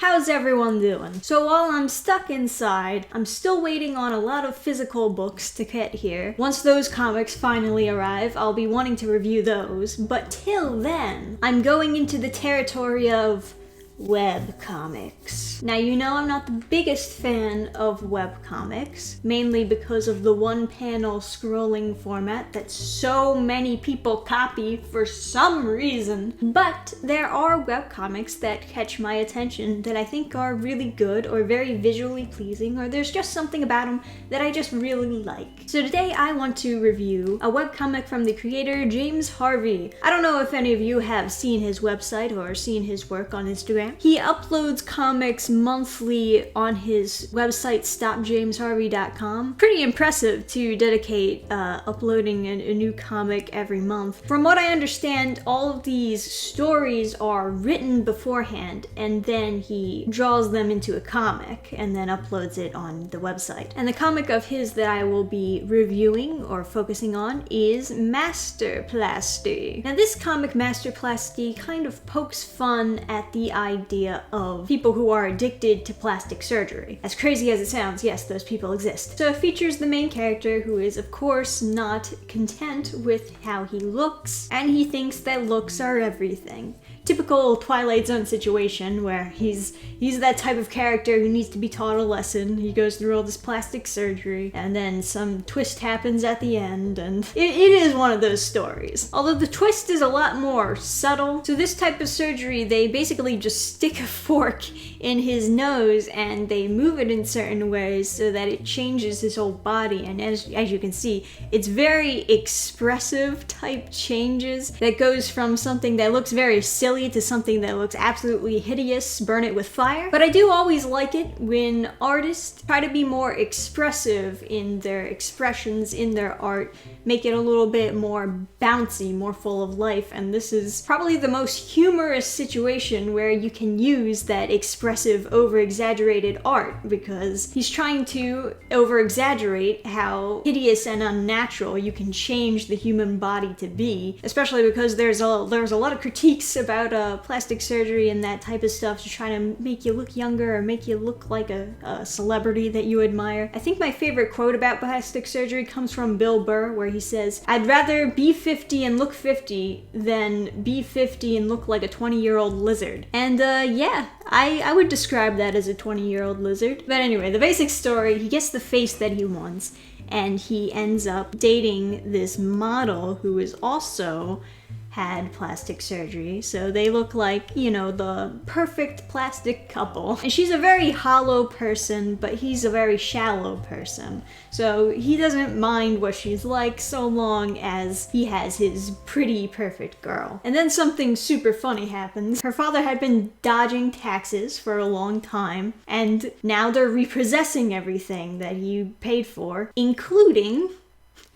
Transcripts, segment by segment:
How's everyone doing? So while I'm stuck inside, I'm still waiting on a lot of physical books to get here. Once those comics finally arrive, I'll be wanting to review those, but till then, I'm going into the territory of webcomics. Now, you know I'm not the biggest fan of webcomics, mainly because of the one-panel scrolling format that so many people copy for some reason. But there are webcomics that catch my attention that I think are really good or very visually pleasing, or there's just something about them that I just really like. So today I want to review a webcomic from the creator James Harvey. I don't know if any of you have seen his website or seen his work on Instagram. He uploads comics monthly on his website stopjamesharvey.com. Pretty impressive to dedicate uploading a new comic every month. From what I understand, all of these stories are written beforehand and then he draws them into a comic and then uploads it on the website. And the comic of his that I will be reviewing or focusing on is Masterplasty. Now this comic, Masterplasty, kind of pokes fun at the idea of people who are addicted to plastic surgery. As crazy as it sounds, yes, those people exist. So it features the main character who is, of course, not content with how he looks, and he thinks that looks are everything. Typical Twilight Zone situation where he's that type of character who needs to be taught a lesson. He goes through all this plastic surgery and then some twist happens at the end, and it is one of those stories. Although the twist is a lot more subtle. So this type of surgery, they basically just stick a fork in his nose and they move it in certain ways so that it changes his whole body, and as you can see, it's very expressive type changes that goes from something that looks very silly to something that looks absolutely hideous, burn it with fire. But I do always like it when artists try to be more expressive in their expressions, in their art, make it a little bit more bouncy, more full of life, and this is probably the most humorous situation where you can use that expressive, over-exaggerated art, because he's trying to over-exaggerate how hideous and unnatural you can change the human body to be, especially because there's a lot of critiques about plastic surgery and that type of stuff to try to make you look younger or make you look like a celebrity that you admire. I think my favorite quote about plastic surgery comes from Bill Burr, where he says, "I'd rather be 50 and look 50 than be 50 and look like a 20-year-old lizard." And yeah, I would describe that as a 20-year-old lizard. But anyway, the basic story, he gets the face that he wants, and he ends up dating this model who is also had plastic surgery, so they look like, you know, the perfect plastic couple. And she's a very hollow person, but he's a very shallow person. So he doesn't mind what she's like so long as he has his pretty perfect girl. And then something super funny happens. Her father had been dodging taxes for a long time, and now they're repossessing everything that he paid for, including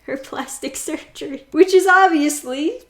her plastic surgery, which is obviously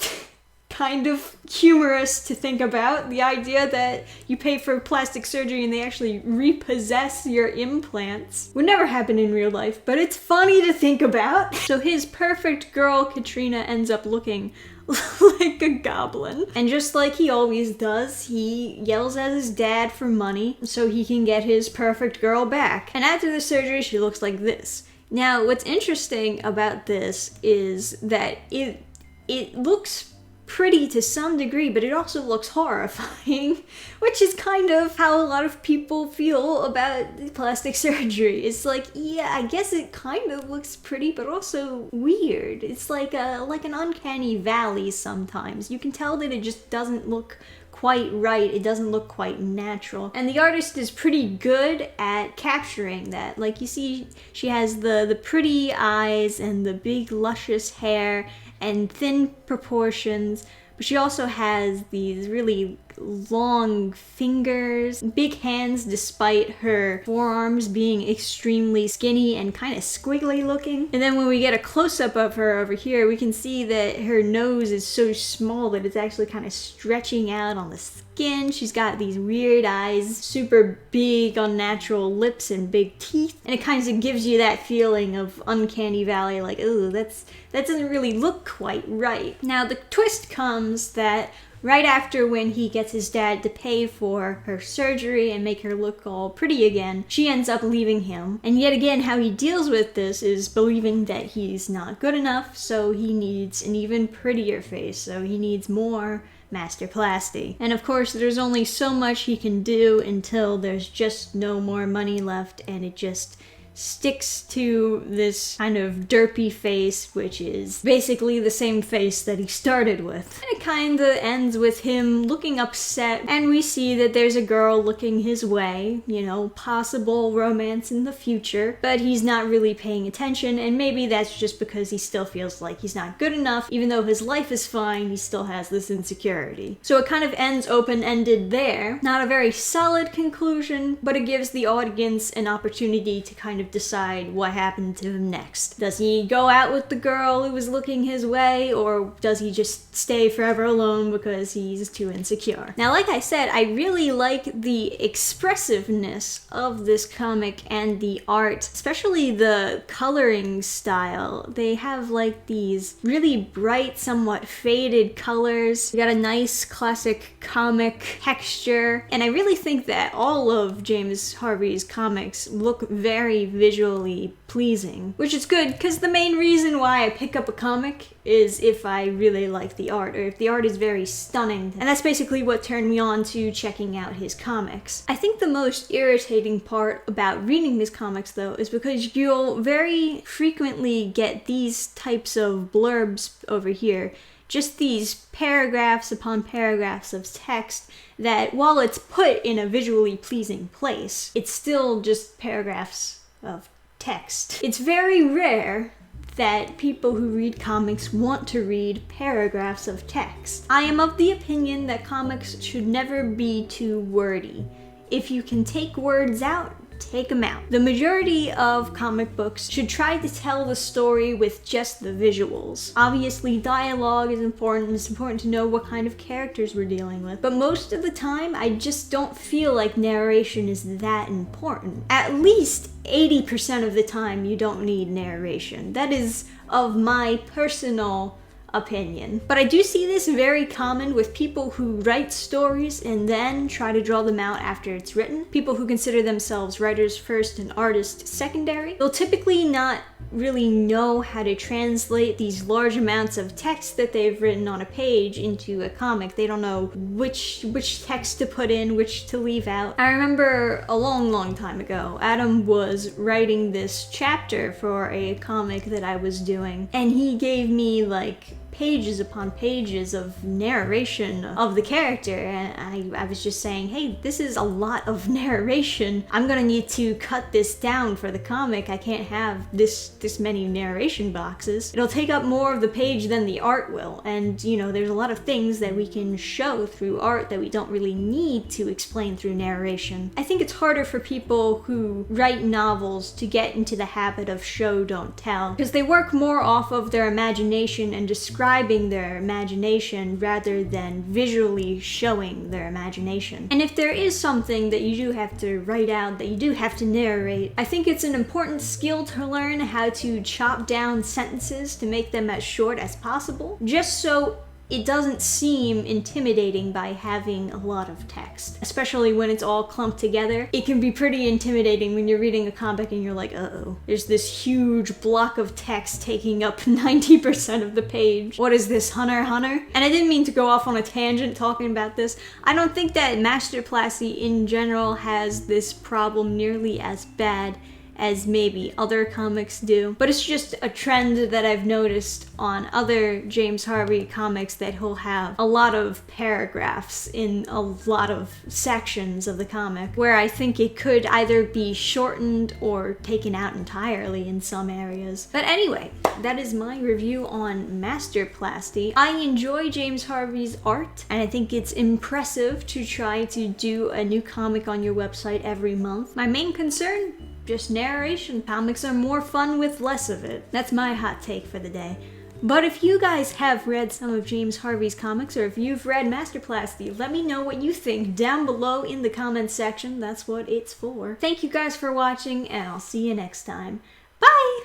kind of humorous to think about. The idea that you pay for plastic surgery and they actually repossess your implants would never happen in real life, but it's funny to think about. So his perfect girl, Katrina, ends up looking like a goblin. And just like he always does, he yells at his dad for money so he can get his perfect girl back. And after the surgery, she looks like this. Now, what's interesting about this is that it looks pretty to some degree, but it also looks horrifying, which is kind of how a lot of people feel about plastic surgery. It's like, yeah, I guess it kind of looks pretty, but also weird. It's like an uncanny valley sometimes. You can tell that it just doesn't look quite right. It doesn't look quite natural. And the artist is pretty good at capturing that. Like, you see, she has the pretty eyes and the big luscious hair and thin proportions, but she also has these really long fingers, big hands despite her forearms being extremely skinny and kind of squiggly looking. And then when we get a close-up of her over here, we can see that her nose is so small that it's actually kind of stretching out on the skin. She's got these weird eyes, super big unnatural lips and big teeth, and it kind of gives you that feeling of uncanny valley, like, ooh, that doesn't really look quite right. Now the twist comes that right after when he gets his dad to pay for her surgery and make her look all pretty again, she ends up leaving him. And yet again, how he deals with this is believing that he's not good enough, so he needs an even prettier face, so he needs more Masterplasty. And of course, there's only so much he can do until there's just no more money left, and it just sticks to this kind of derpy face, which is basically the same face that he started with. And it kinda ends with him looking upset, and we see that there's a girl looking his way, you know, possible romance in the future, but he's not really paying attention, and maybe that's just because he still feels like he's not good enough. Even though his life is fine, he still has this insecurity. So it kind of ends open-ended there. Not a very solid conclusion, but it gives the audience an opportunity to kind of decide what happened to him next. Does he go out with the girl who was looking his way, or does he just stay forever alone because he's too insecure? Now, like I said, I really like the expressiveness of this comic and the art, especially the coloring style. They have like these really bright, somewhat faded colors. You got a nice classic comic texture, and I really think that all of James Harvey's comics look very visually pleasing, which is good because the main reason why I pick up a comic is if I really like the art, or if the art is very stunning, and that's basically what turned me on to checking out his comics. I think the most irritating part about reading his comics, though, is because you'll very frequently get these types of blurbs over here, just these paragraphs upon paragraphs of text that, while it's put in a visually pleasing place, it's still just paragraphs of text. It's very rare that people who read comics want to read paragraphs of text. I am of the opinion that comics should never be too wordy. If you can take words out, take them out. The majority of comic books should try to tell the story with just the visuals. Obviously, dialogue is important. It's important to know what kind of characters we're dealing with. But most of the time, I just don't feel like narration is that important. At least 80% of the time, you don't need narration. That is of my personal opinion. But I do see this very common with people who write stories and then try to draw them out after it's written. People who consider themselves writers first and artists secondary. They'll typically not really know how to translate these large amounts of text that they've written on a page into a comic. They don't know which text to put in, which to leave out. I remember a long time ago, Adam was writing this chapter for a comic that I was doing, and he gave me like pages upon pages of narration of the character, and I was just saying, hey, this is a lot of narration. I'm gonna need to cut this down for the comic. I can't have this many narration boxes. It'll take up more of the page than the art will, and you know, there's a lot of things that we can show through art that we don't really need to explain through narration. I think it's harder for people who write novels to get into the habit of show don't tell, because they work more off of their imagination and describing their imagination rather than visually showing their imagination. And if there is something that you do have to write out, that you do have to narrate, I think it's an important skill to learn how to chop down sentences to make them as short as possible, just so it doesn't seem intimidating by having a lot of text. Especially when it's all clumped together. It can be pretty intimidating when you're reading a comic and you're like, uh-oh, there's this huge block of text taking up 90% of the page. What is this, Hunter x Hunter? And I didn't mean to go off on a tangent talking about this. I don't think that Masterplasty in general has this problem nearly as bad as maybe other comics do, but it's just a trend that I've noticed on other James Harvey comics, that he'll have a lot of paragraphs in a lot of sections of the comic, where I think it could either be shortened or taken out entirely in some areas. But anyway, that is my review on Masterplasty. I enjoy James Harvey's art, and I think it's impressive to try to do a new comic on your website every month. My main concern, just narration. Comics are more fun with less of it. That's my hot take for the day. But if you guys have read some of James Harvey's comics, or if you've read Masterplasty, let me know what you think down below in the comments section. That's what it's for. Thank you guys for watching, and I'll see you next time. Bye!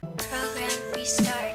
Program restart.